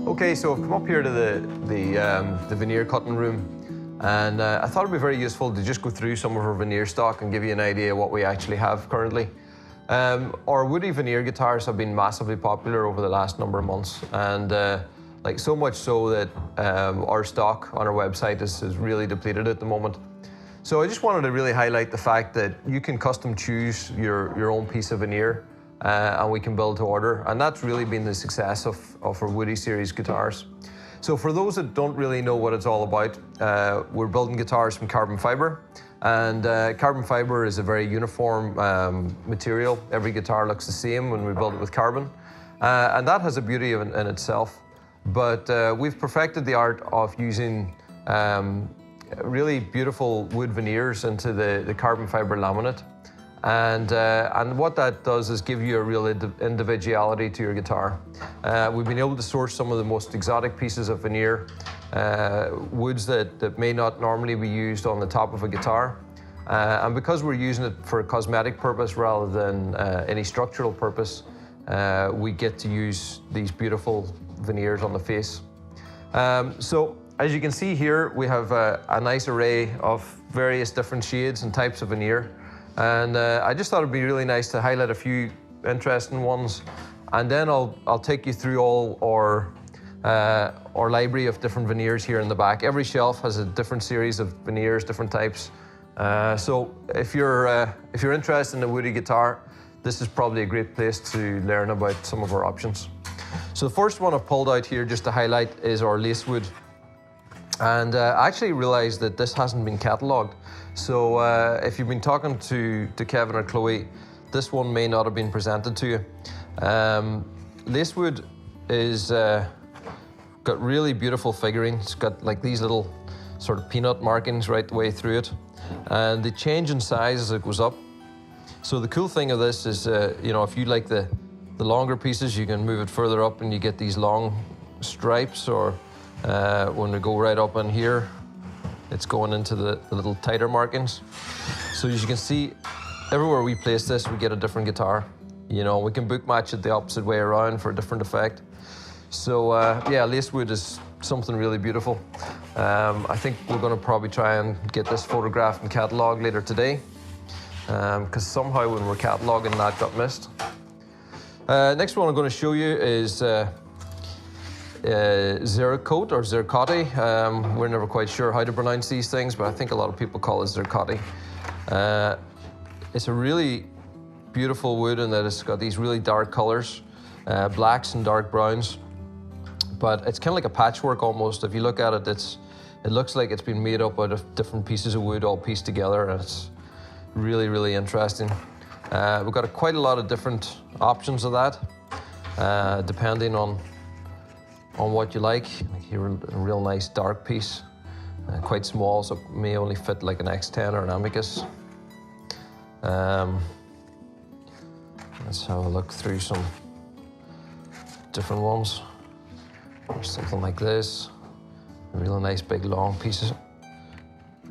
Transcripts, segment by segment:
Okay, so I've come up here to the veneer cutting room, and I thought it'd be very useful to just go through some of our veneer stock and give you an idea what we actually have currently. Our woody veneer guitars have been massively popular over the last number of months, and like so much so that our stock on our website is really depleted at the moment. So I just wanted to really highlight the fact that you can custom choose your own piece of veneer, and we can build to order, and that's really been the success of our Woody series guitars. So for those that don't really know what it's all about, we're building guitars from carbon fiber, and carbon fiber is a very uniform material. Every guitar looks the same when we build it with carbon, and that has a beauty in itself. But we've perfected the art of using really beautiful wood veneers into the carbon fiber laminate. And what that does is give you a real individuality to your guitar. We've been able to source some of the most exotic pieces of veneer, woods that may not normally be used on the top of a guitar. And because we're using it for a cosmetic purpose rather than any structural purpose, we get to use these beautiful veneers on the face. So as you can see here, we have a nice array of various different shades and types of veneer. And I just thought it'd be really nice to highlight a few interesting ones, and then I'll take you through all our library of different veneers here in the back. Every shelf has a different series of veneers, different types. So if you're interested in a woody guitar, this is probably a great place to learn about some of our options. So the first one I've pulled out here just to highlight is our lacewood. And I actually realized that this hasn't been catalogued. So if you've been talking to Kevin or Chloe, this one may not have been presented to you. Lacewood is got really beautiful figuring. It's got like these little sort of peanut markings right the way through it. And they change in size as it goes up. So the cool thing of this is, you know, if you like the longer pieces, you can move it further up and you get these long stripes, or when we go right up in here, it's going into the little tighter markings. So as you can see, everywhere we place this, we get a different guitar. You know, we can book match it the opposite way around for a different effect. So yeah, lacewood is something really beautiful. I think we're gonna probably try and get this photographed and catalogued later today, because somehow when we're cataloguing that got missed. Next one I'm gonna show you is zircote or zircotti. We're never quite sure how to pronounce these things, but I think a lot of people call it zircotti. It's a really beautiful wood in that it's got these really dark colors, blacks and dark browns, but it's kind of like a patchwork almost. If you look at it, it looks like it's been made up out of different pieces of wood all pieced together, and it's really, really interesting. We've got quite a lot of different options of that, depending on what you like. Here, a real nice dark piece, quite small, so it may only fit like an X10 or an Amicus. Let's have a look through some different ones. There's something like this, a real nice big long pieces,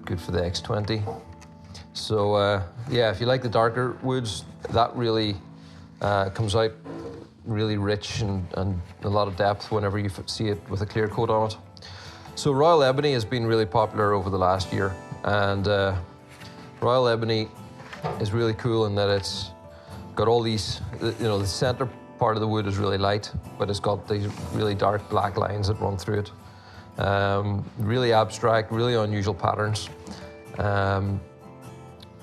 good for the X20. So yeah, if you like the darker woods, that really comes out really rich and a lot of depth whenever you see it with a clear coat on it. So Royal Ebony has been really popular over the last year, and Royal Ebony is really cool in that it's got all these, you know, the center part of the wood is really light, but it's got these really dark black lines that run through it. Really abstract, really unusual patterns.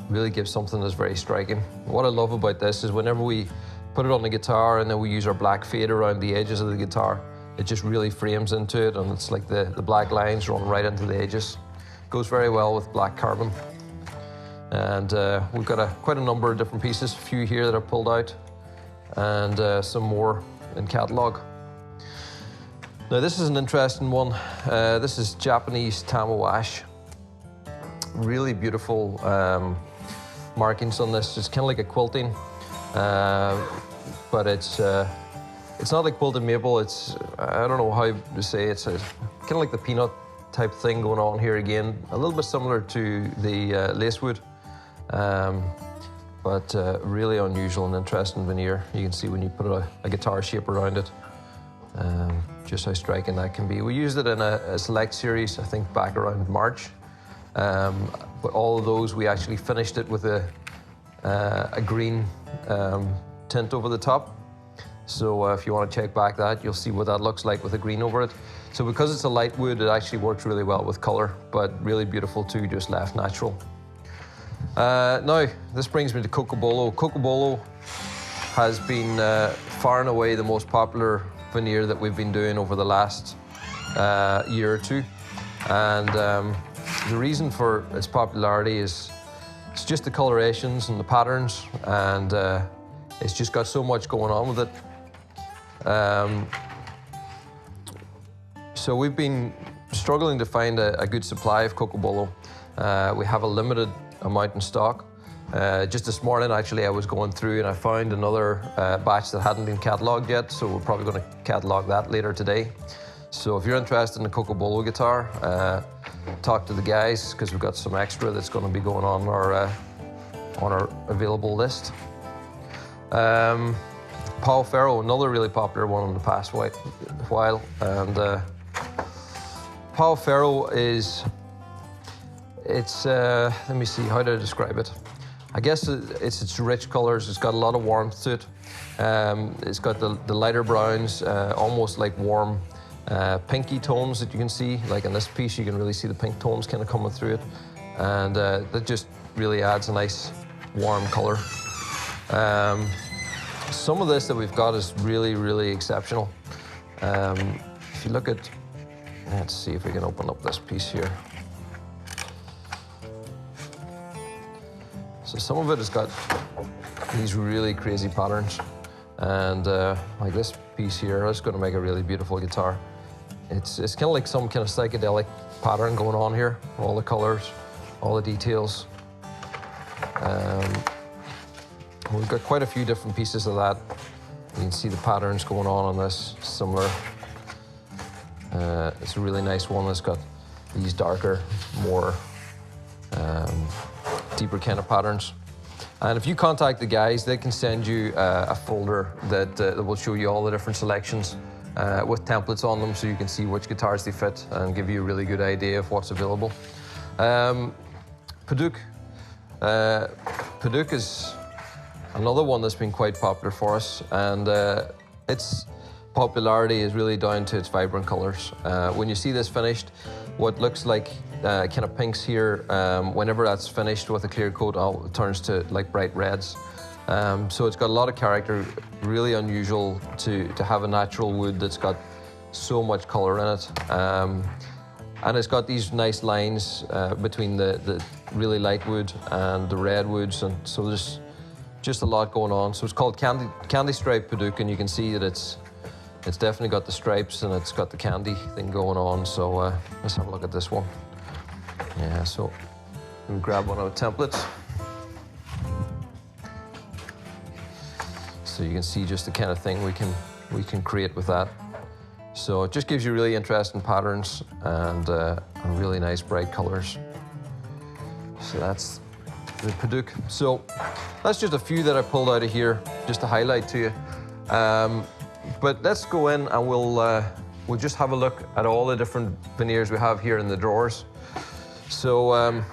Really gives something that's very striking. What I love about this is whenever we put it on the guitar and then we use our black fade around the edges of the guitar, it just really frames into it, and it's like the black lines run right into the edges. Goes very well with black carbon. And we've got quite a number of different pieces, a few here that I've pulled out, and some more in catalogue. Now this is an interesting one. This is Japanese tamawashi. Really beautiful markings on this. It's kind of like a quilting, but it's not like quilted maple. It's, I don't know how to say, it's kind of like the peanut type thing going on here again. A little bit similar to the lacewood, but really unusual and interesting veneer. You can see when you put a guitar shape around it. just how striking that can be. We used it in a select series, I think back around March. But all of those, we actually finished it with a green tint over the top. So if you want to check back that, you'll see what that looks like with a green over it. So because it's a light wood, it actually works really well with color, but really beautiful too, just left natural. Now, this brings me to Co.Donegal. Co.Donegal has been far and away the most popular veneer that we've been doing over the last year or two. And the reason for its popularity is it's just the colorations and the patterns, and it's just got so much going on with it. So we've been struggling to find a good supply of Co.Donegal. We have a limited amount in stock. Just this morning, actually, I was going through and I found another batch that hadn't been catalogued yet, so we're probably going to catalogue that later today. So if you're interested in the Co.Donegal guitar, talk to the guys, because we've got some extra that's going to be going on our available list. Paul Ferro, another really popular one in the past while, and Paul Ferro is, let me see, how do I describe it? I guess it's its rich colors. It's got a lot of warmth to it. It's got the lighter browns, almost like warm pinky tones that you can see. Like in this piece, you can really see the pink tones kind of coming through it. And that just really adds a nice warm color. Some of this that we've got is really, really exceptional. If you look at, let's see if we can open up this piece here. So some of it has got these really crazy patterns, and like this piece here is going to make a really beautiful guitar. It's kind of like some kind of psychedelic pattern going on here. All the colors, all the details. We've got quite a few different pieces of that. You can see the patterns going on this, similar. It's a really nice one that's got these darker, more deeper kind of patterns. And if you contact the guys, they can send you a folder that will show you all the different selections with templates on them, so you can see which guitars they fit and give you a really good idea of what's available. Padauk. Padauk is another one that's been quite popular for us, and its popularity is really down to its vibrant colors. When you see this finished, what looks like kind of pinks here, whenever that's finished with a clear coat, it turns to like bright reds. So it's got a lot of character, really unusual to have a natural wood that's got so much color in it. And it's got these nice lines between the really light wood and the red woods, and so there's just a lot going on. So it's called Candy Stripe Padauk, and you can see that it's definitely got the stripes and it's got the candy thing going on. So let's have a look at this one. Yeah, so we'll grab one of the templates. So you can see just the kind of thing we can create with that. So it just gives you really interesting patterns and really nice bright colors. So that's the Padauk. So that's just a few that I pulled out of here just to highlight to you. But let's go in and we'll just have a look at all the different veneers we have here in the drawers. So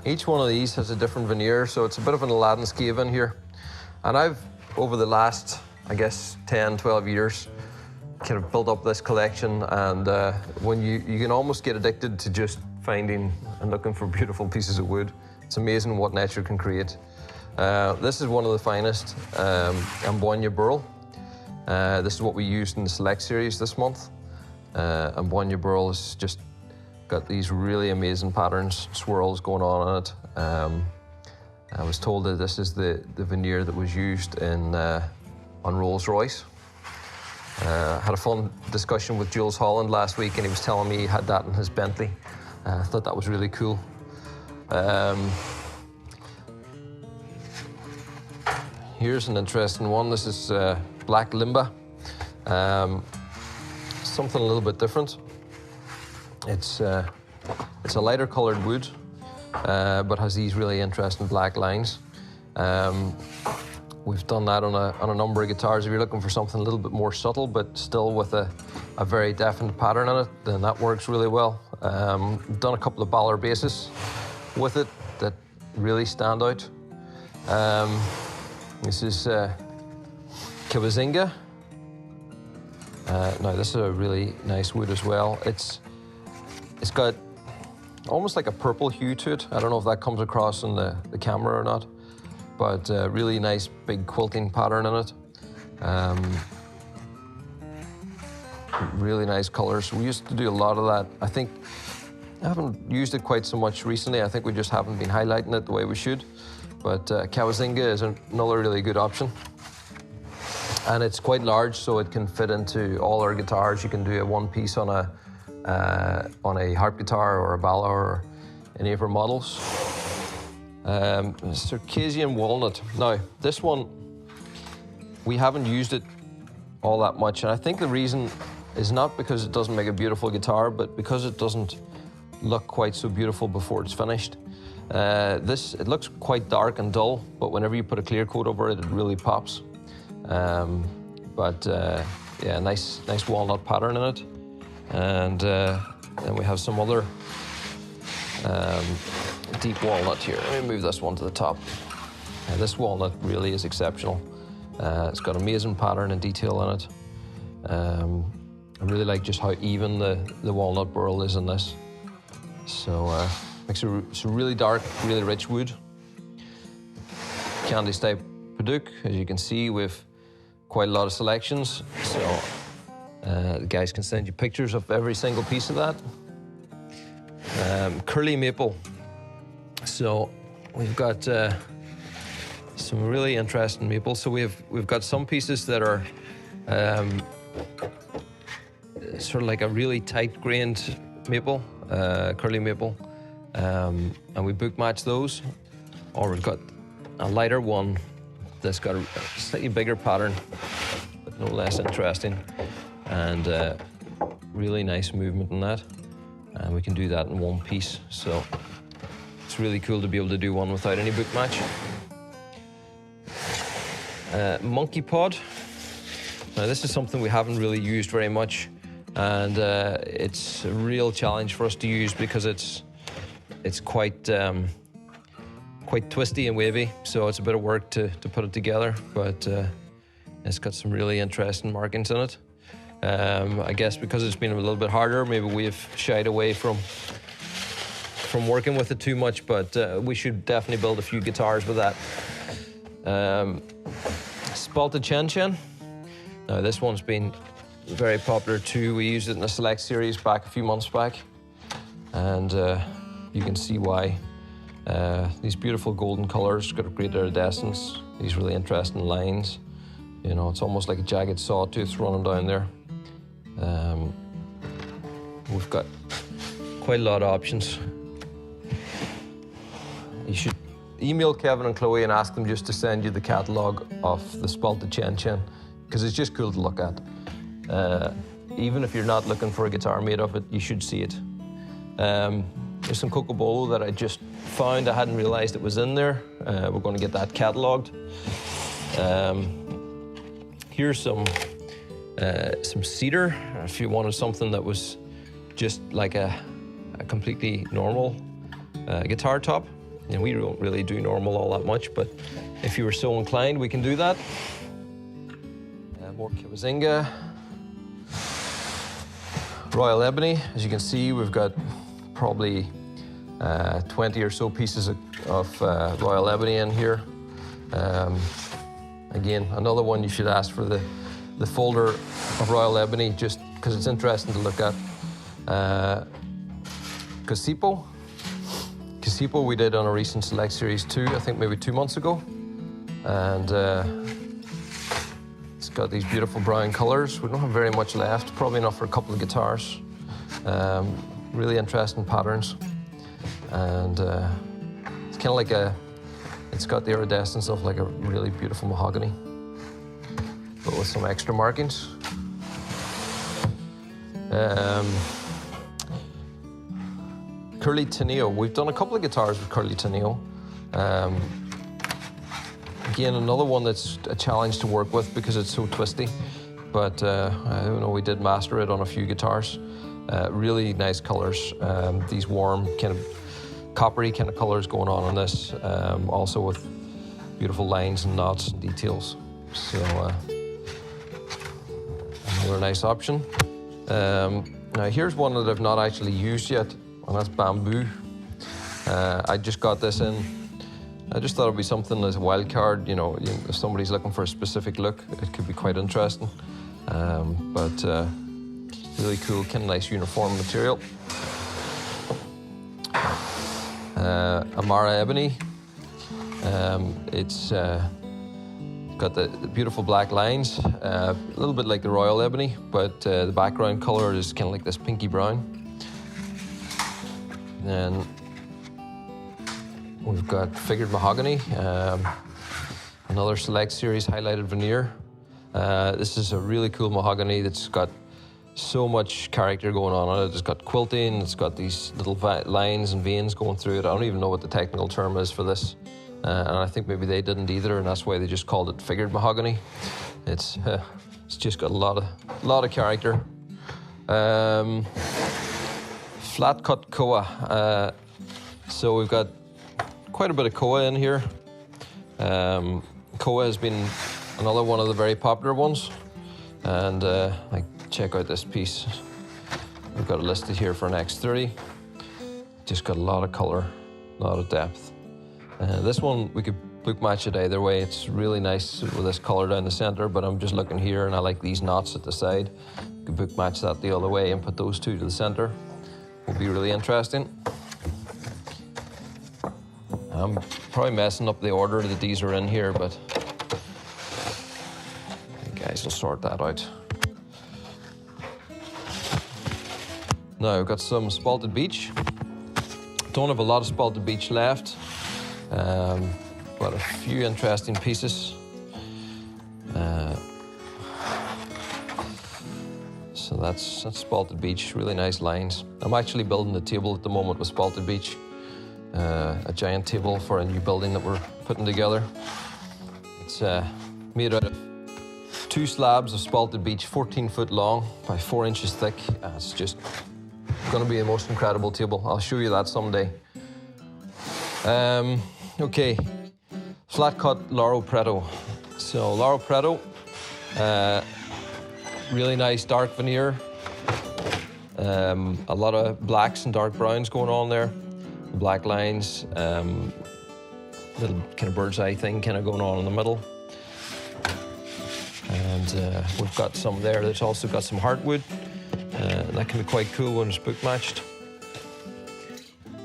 each one of these has a different veneer, so it's a bit of an Aladdin's cave in here. And I've, over the last, I guess, 10, 12 years, kind of built up this collection, and when you can almost get addicted to just finding and looking for beautiful pieces of wood. It's amazing what nature can create. This is one of the finest, Amboina burl. This is what we used in the Select series this month. Amboina burl has just got these really amazing patterns, swirls going on it. I was told that this is the veneer that was used on Rolls-Royce. Had a fun discussion with Jules Holland last week, and he was telling me he had that in his Bentley. I thought that was really cool. Here's an interesting one. This is Black Limba. Something a little bit different. It's a lighter colored wood, but has these really interesting black lines. we've done that on a number of guitars. If you're looking for something a little bit more subtle, but still with a very definite pattern in it, then that works really well. We've done a couple of Baller basses with it that really stand out. This is Co.Donegal. Now this is a really nice wood as well. It's got almost like a purple hue to it. I don't know if that comes across in the camera or not, but really nice big quilting pattern in it. Really nice colors. We used to do a lot of that. I think I haven't used it quite so much recently. I think we just haven't been highlighting it the way we should. But Co.Donegal is another really good option. And it's quite large, so it can fit into all our guitars. You can do a one piece on a harp guitar or a Baller or any of our models. Circassian walnut. Now, this one, we haven't used it all that much. And I think the reason is not because it doesn't make a beautiful guitar, but because it doesn't look quite so beautiful before it's finished. It looks quite dark and dull, but whenever you put a clear coat over it, it really pops. Yeah, nice walnut pattern in it. And then we have some other deep walnut here. Let me move this one to the top. This walnut really is exceptional. It's got amazing pattern and detail in it. I really like just how even the walnut burl is in this. So makes it's a really dark, really rich wood. Candy Stipe Padauk, as you can see, we've quite a lot of selections. So the guys can send you pictures of every single piece of that. Curly maple. So we've got some really interesting maple. So we've got some pieces that are sort of like a really tight grained maple, curly maple, and we book match those. Or we've got a lighter one that's got a slightly bigger pattern, but no less interesting, and really nice movement in that. And we can do that in one piece. So it's really cool to be able to do one without any book match. Monkey pod. Now this is something we haven't really used very much, and it's a real challenge for us to use because it's quite quite twisty and wavy, so it's a bit of work to put it together, but it's got some really interesting markings in it. I guess because it's been a little bit harder, maybe we've shied away from working with it too much, but we should definitely build a few guitars with that. Spalted Chen. Now this one's been very popular too. We used it in a select series back a few months back, and you can see why. These beautiful golden colors, got a great iridescence, these really interesting lines. You know, it's almost like a jagged sawtooth running down there. We've got quite a lot of options. You should email Kevin and Chloe and ask them just to send you the catalogue of the Spalted Chen, because it's just cool to look at. Even if you're not looking for a guitar made of it, you should see it. There's some Cocobolo that I just found. I hadn't realized it was in there. We're going to get that catalogued. Here's some cedar. If you wanted something that was just like a completely normal guitar top. And we don't really do normal all that much, but if you were so inclined, we can do that. More Co.Donegal. Royal Ebony. As you can see, we've got probably 20 or so pieces of Royal Ebony in here. Again, another one you should ask for the folder of Royal Ebony, just because it's interesting to look at. Casipo we did on a recent Select Series 2, I think maybe 2 months ago. And it's got these beautiful brown colors. We don't have very much left, probably enough for a couple of guitars. Really interesting patterns. And it's kind of like it's got the iridescence of like a really beautiful mahogany, but with some extra markings. Curly Teneo. We've done a couple of guitars with Curly Teneo. Again, another one that's a challenge to work with because it's so twisty. But I don't know, we did master it on a few guitars. Really nice colors. These warm, kind of coppery kind of colors going on this. Also with beautiful lines and knots and details. So another nice option. Now here's one that I've not actually used yet, and that's bamboo. I just got this in. I just thought it'd be something as a wild card, you know, if somebody's looking for a specific look, it could be quite interesting. But really cool, kind of nice uniform material. Amara ebony. It's got the beautiful black lines, a little bit like the royal ebony, but the background color is kind of like this pinky brown. Then we've got figured mahogany, another Select Series highlighted veneer. This is a really cool mahogany that's got so much character going on it. It's got quilting, it's got these little lines and veins going through it. I don't even know what the technical term is for this. And I think maybe they didn't either, and that's why they just called it figured mahogany. It's just got a lot of character. Flat cut koa. So we've got quite a bit of koa in here. Koa has been another one of the very popular ones, and like, check out this piece. We've got it listed here for an X30. Just got a lot of color, a lot of depth. This one, we could book match it either way. It's really nice with this color down the center, but I'm just looking here and I like these knots at the side. You could book match that the other way and put those two to the center. Will be really interesting. I'm probably messing up the order that these are in here, but you guys will sort that out. Now, we've got some spalted beech. Don't have a lot of spalted beech left, but a few interesting pieces. So that's spalted beech, really nice lines. I'm actually building a table at the moment with spalted beech, a giant table for a new building that we're putting together. It's made out of 2 slabs of spalted beech, 14 foot long by 4 inches thick. It's just going to be the most incredible table. I'll show you that someday. Okay, flat cut Lauro Preto. So Lauro Preto, really nice dark veneer. A lot of blacks and dark browns going on there. Black lines, little kind of bird's eye thing kind of going on in the middle. And we've got some there that's also got some heartwood. That can be quite cool when it's book matched.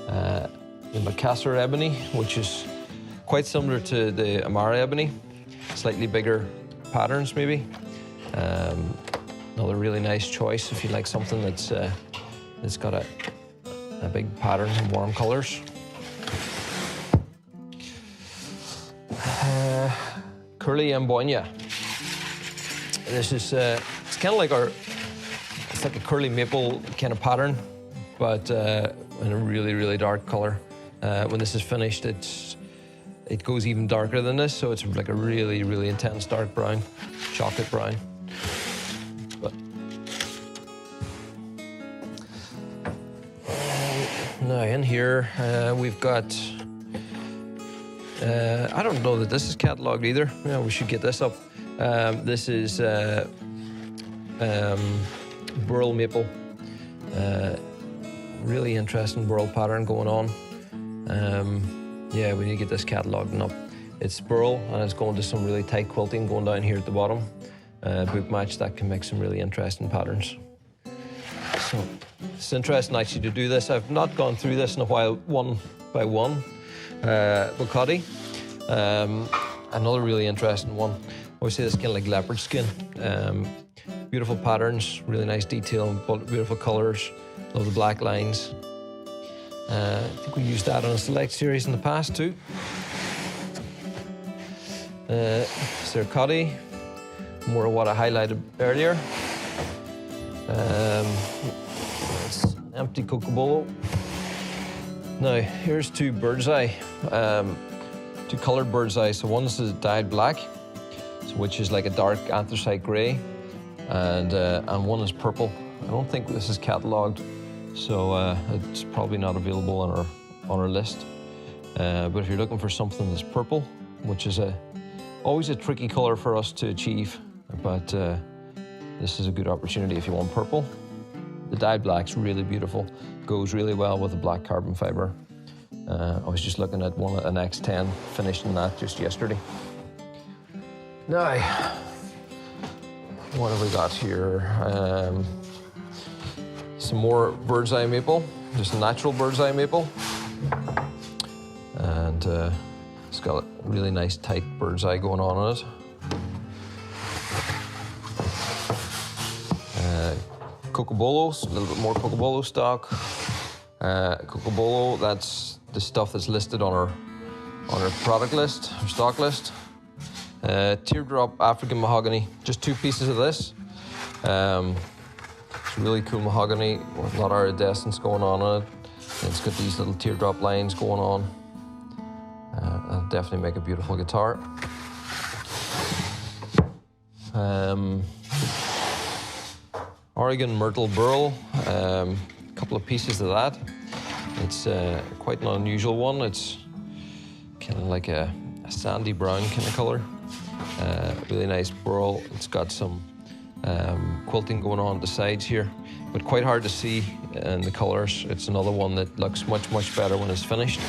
The Macassar ebony, which is quite similar to the Amara ebony, slightly bigger patterns maybe. Another really nice choice if you like something that's got a big pattern and warm colors. Curly Ambonia. This is it's kind of like it's like a curly maple kind of pattern, but in a really dark color. When this is finished, it goes even darker than this, so it's like a really intense dark brown, chocolate brown. But now in here we've got. I don't know that this is catalogued either. Yeah, we should get this up. This is burl maple. Really interesting burl pattern going on. Yeah, we need to get this catalogued up. It's burl and it's going to some really tight quilting going down here at the bottom. Book match that can make some really interesting patterns. So it's interesting actually to do this. I've not gone through this in a while, one by one. Bocotti, another really interesting one. I would say this kind of like leopard skin. Beautiful patterns, really nice detail, beautiful colors. Love the black lines. I think we used that on a Select Series in the past too. Zircotti, more of what I highlighted earlier. It's an empty Cocobolo. Now, here's 2 bird's eye. two colored bird's eye. So one is dyed black, so which is like a dark anthracite gray, and one is purple. I don't think this is catalogued, so it's probably not available on our list. But if you're looking for something that's purple, which is always a tricky color for us to achieve, but this is a good opportunity if you want purple. The dyed black's really beautiful, goes really well with the black carbon fiber. I was just looking at an X10 finished in that just yesterday. Now, what have we got here? Some more bird's eye maple, just natural bird's eye maple. And it's got a really nice tight bird's eye going on in it. Cocobolo, a little bit more Cocobolo stock. Cocobolo, that's the stuff that's listed on our product list, our stock list. Teardrop African mahogany, just 2 pieces of this. It's really cool mahogany with a lot of iridescence going on in it. And it's got these little teardrop lines going on. That'll definitely make a beautiful guitar. Oregon Myrtle Burl, a couple of pieces of that. It's quite an unusual one. It's kind of like a sandy brown kind of color. Really nice burl. It's got some quilting going on the sides here, but quite hard to see in the colors. It's another one that looks much better when it's finished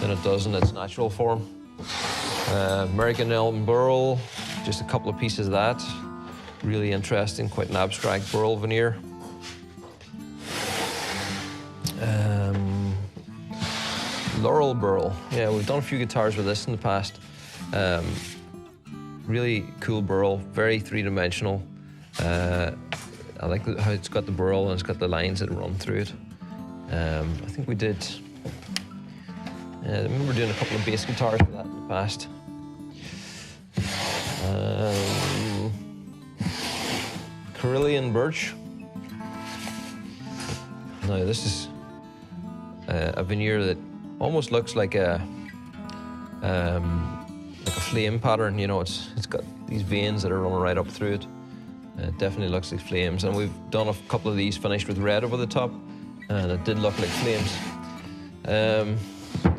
than it does in its natural form. American Elm Burl, just a couple of pieces of that. Really interesting, quite an abstract burl veneer. Laurel Burl, yeah, we've done a few guitars with this in the past. Really cool burl, very three-dimensional. I like how it's got the burl and it's got the lines that run through it. I think we did, I remember doing a couple of bass guitars with that in the past. Carillion Birch. Now this is a veneer that almost looks like a flame pattern. You know, it's got these veins that are running right up through it. It definitely looks like flames, and we've done a couple of these finished with red over the top, and it did look like flames.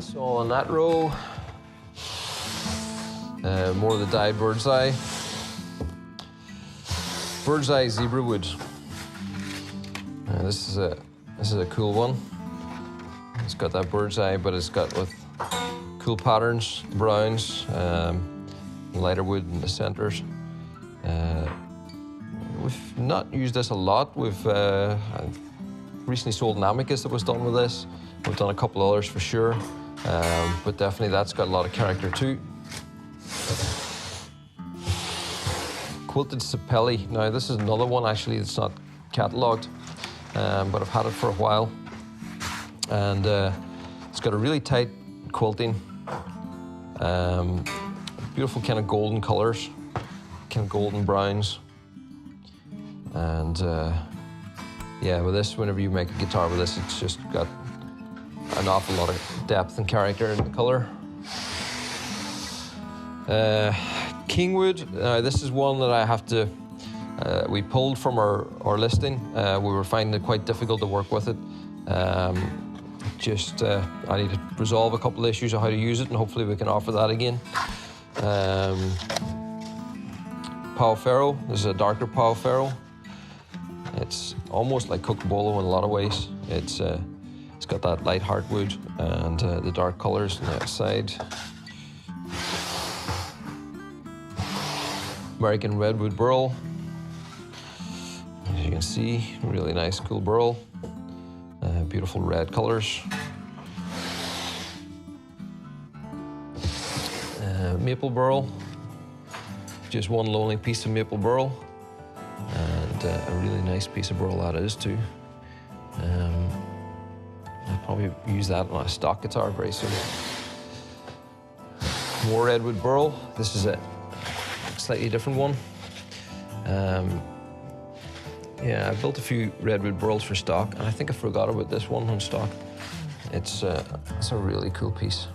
So on that row, more of the dyed bird's eye. Bird's eye zebra wood. This is a cool one. It's got that bird's eye, but it's got with cool patterns, browns, lighter wood in the centers. We've not used this a lot. I've recently sold an Amicus that was done with this. We've done a couple others for sure, but definitely that's got a lot of character too. Quilted Sapelli. Now this is another one actually that's not catalogued, but I've had it for a while. And it's got a really tight quilting, beautiful kind of golden colors, kind of golden browns. And yeah, with this, whenever you make a guitar with this, it's just got an awful lot of depth and character in the color. Kingwood, this is one that I have to, we pulled from our listing. We were finding it quite difficult to work with it. I need to resolve a couple of issues of how to use it, and hopefully we can offer that again. Pau Ferro, this is a darker Pau Ferro. It's almost like Cocobolo in a lot of ways. It's got that light heartwood and the dark colors on the outside. American Redwood Burl. As you can see, really nice, cool burl. Beautiful red colors. Maple burl. Just one lonely piece of maple burl. And a really nice piece of burl that is too. I'll probably use that on a stock guitar very soon. More redwood burl. This is a slightly different one. Yeah, I built a few redwood burls for stock, and I think I forgot about this one on stock. It's a really cool piece.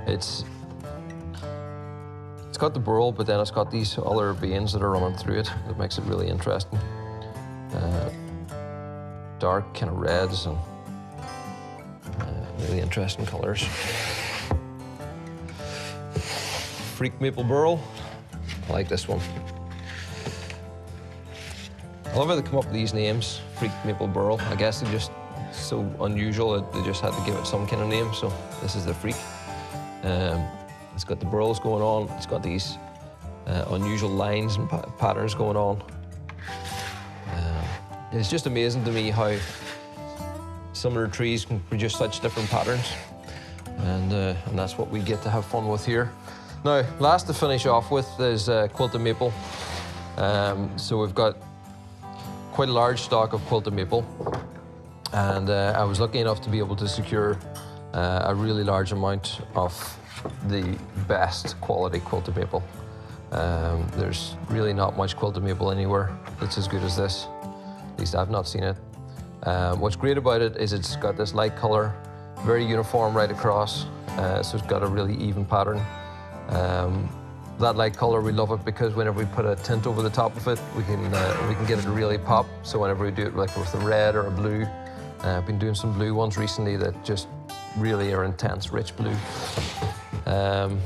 It's got the burl, but then it's got these other veins that are running through it that makes it really interesting. Dark kind of reds and really interesting colors. Freak maple burl. I like this one. I love how they come up with these names. Freak maple burl. I guess they're just so unusual that they just had to give it some kind of name. So this is the freak. It's got the burls going on. It's got these unusual lines and patterns going on. It's just amazing to me how similar trees can produce such different patterns, and that's what we get to have fun with here. Now, last to finish off with is quilted maple. So we've got quite a large stock of quilted maple, and I was lucky enough to be able to secure a really large amount of the best quality quilted maple. There's really not much quilted maple anywhere that's as good as this. At least I've not seen it. What's great about it is it's got this light color, very uniform right across, so it's got a really even pattern. That light color, we love it because whenever we put a tint over the top of it, we can get it to really pop. So whenever we do it like with a red or a blue, I've been doing some blue ones recently that just really are intense, rich blue. And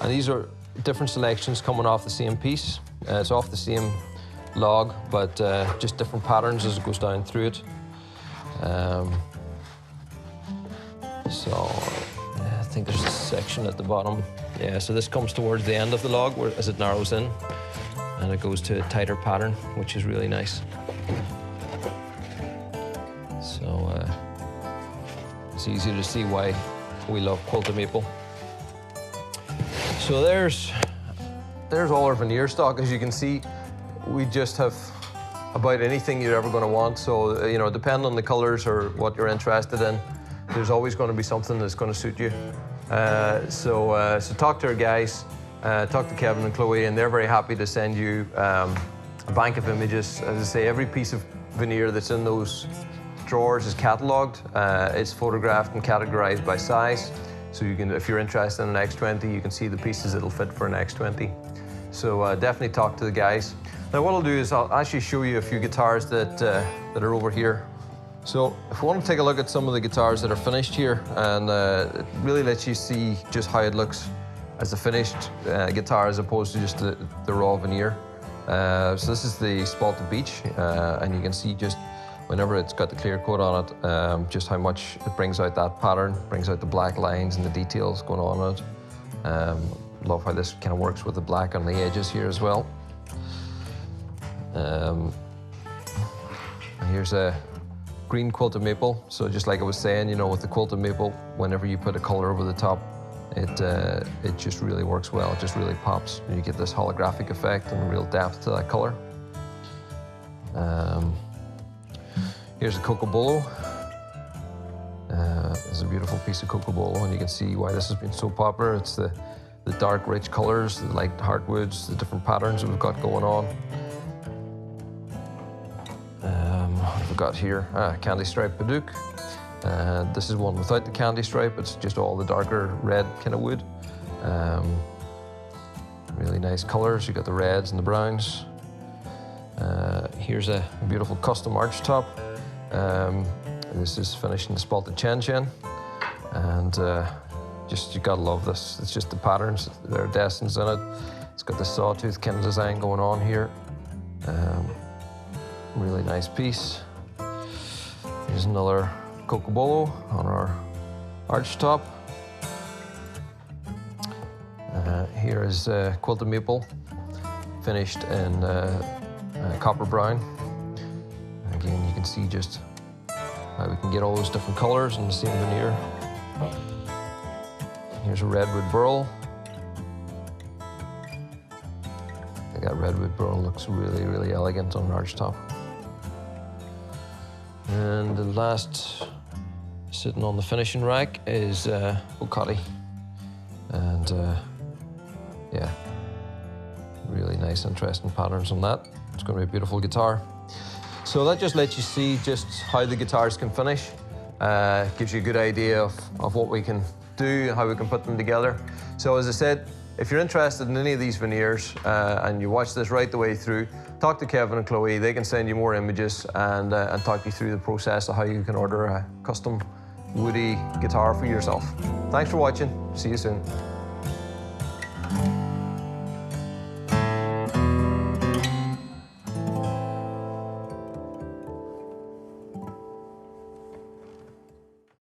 these are different selections coming off the same piece. It's off the same log, but just different patterns as it goes down through it. So I think there's a section at the bottom. Yeah, so this comes towards the end of the log as it narrows in, and it goes to a tighter pattern, which is really nice. So it's easy to see why we love quilted maple. So there's all our veneer stock. As you can see, we just have about anything you're ever going to want. So, you know, depending on the colors or what you're interested in, there's always going to be something that's going to suit you. So talk to our guys, talk to Kevin and Chloe, and they're very happy to send you a bank of images. As I say, every piece of veneer that's in those drawers is catalogued. It's photographed and categorized by size. So you can, if you're interested in an X20, you can see the pieces that'll fit for an X20. So definitely talk to the guys. Now what I'll do is I'll actually show you a few guitars that are over here. So if we want to take a look at some of the guitars that are finished here, and it really lets you see just how it looks as a finished guitar as opposed to just the raw veneer. So this is the Spalted Beech, and you can see just whenever it's got the clear coat on it, just how much it brings out that pattern, brings out the black lines and the details going on in it. Love how this kind of works with the black on the edges here as well. Here's a green quilted maple. So just like I was saying, you know, with the quilted maple, whenever you put a color over the top, it just really works well. It just really pops. And you get this holographic effect and real depth to that color. Here's a Cocobolo. It's a beautiful piece of Cocobolo, and you can see why this has been so popular. It's the dark, rich colors, the light heartwoods, the different patterns that we've got going on. What have we got here? Candy stripe Paduc. This is one without the candy stripe. It's just all the darker red kind of wood. Really nice colors. You got the reds and the browns. Here's a beautiful custom arch top. This is finished in the Spalted Chen Chen, and just you gotta love this. It's just the patterns, there are destins in it. It's got the sawtooth kind of design going on here. Really nice piece. Here's another Cocobolo on our arch top. Here is quilted maple, finished in copper brown. Again, you can see just how we can get all those different colors in the same veneer. Here's a redwood burl. I think that redwood burl looks really, really elegant on an arch top. And the last sitting on the finishing rack is Okati. And yeah, really nice, interesting patterns on that. It's going to be a beautiful guitar. So that just lets you see just how the guitars can finish. Gives you a good idea of what we can do and how we can put them together. So as I said, if you're interested in any of these veneers and you watch this right the way through, talk to Kevin and Chloe. They can send you more images and talk you through the process of how you can order a custom woody guitar for yourself. Thanks for watching. See you soon.